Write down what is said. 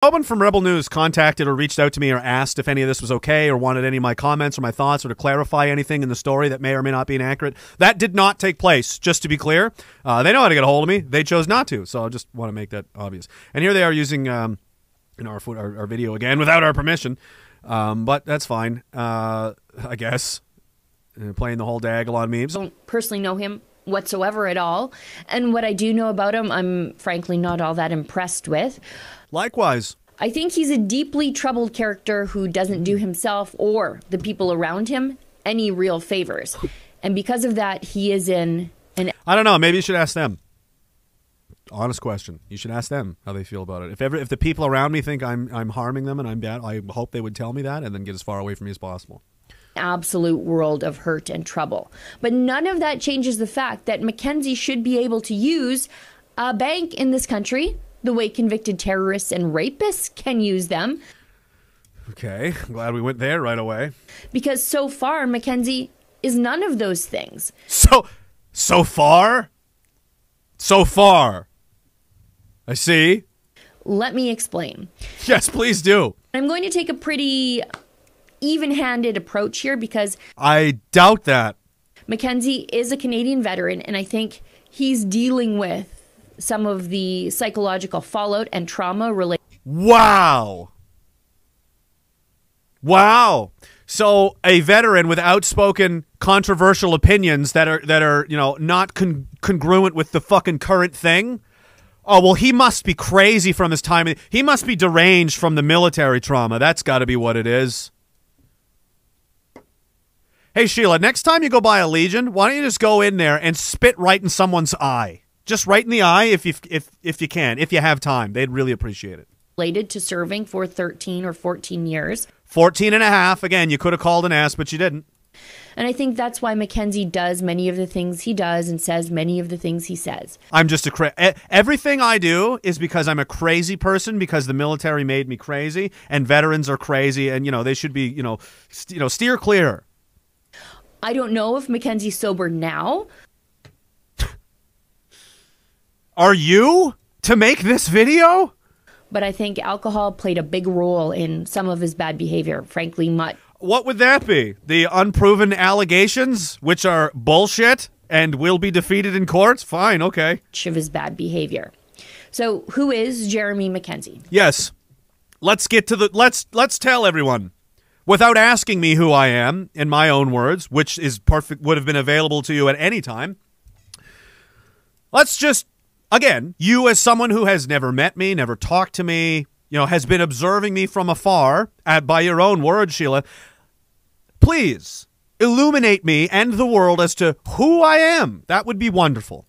No one from Rebel News contacted or reached out to me or asked if any of this was okay or wanted any of my comments or my thoughts or to clarify anything in the story that may or may not be inaccurate. That did not take place, just to be clear. They know how to get a hold of me. They chose not to, so I just want to make that obvious. And here they are using our video again without our permission, but that's fine, I guess. Playing the whole Daigle on memes. I don't personally know him whatsoever at all, and what I do know about him, I'm frankly not all that impressed with. Likewise. I think he's a deeply troubled character who doesn't do himself or the people around him any real favors. And because of that, he is in an... I don't know. Maybe you should ask them. Honest question. You should ask them how they feel about it. If the people around me think I'm harming them and I'm bad, I hope they would tell me that and then get as far away from me as possible. Absolute world of hurt and trouble. But none of that changes the fact that Mackenzie should be able to use a bank in this country the way convicted terrorists and rapists can use them. Okay, I'm glad we went there right away. Because so far, Mackenzie is none of those things. So far? So far. I see. Let me explain. Yes, please do. I'm going to take a pretty even-handed approach here because I doubt that. Mackenzie is a Canadian veteran, and I think he's dealing with some of the psychological fallout and trauma related. Wow. Wow. So a veteran with outspoken controversial opinions that are not congruent with the fucking current thing. Oh, well, he must be crazy from his time. He must be deranged from the military trauma. That's got to be what it is. Hey, Sheila, next time you go by a Legion, why don't you just go in there and spit right in someone's eye? Just right in the eye if you can, if you have time. They'd really appreciate it. Related to serving for 13 or 14 years. 14 and a half. Again, you could have called an ass, but you didn't. And I think that's why Mackenzie does many of the things he does and says many of the things he says. I'm just everything I do is because I'm a crazy person, because the military made me crazy, and veterans are crazy, and, they should be, steer clear. I don't know if Mackenzie's sober now. Are you to make this video? But I think alcohol played a big role in some of his bad behavior, frankly, much. What would that be? The unproven allegations, which are bullshit and will be defeated in courts? Fine, okay. Of his bad behavior. So, who is Jeremy Mackenzie? Yes. Let's get to the let's tell everyone. Without asking me who I am, in my own words, which is perfect, would have been available to you at any time. Let's just, again, you as someone who has never met me, never talked to me, has been observing me from afar, by your own words, Sheila, please illuminate me and the world as to who I am. That would be wonderful.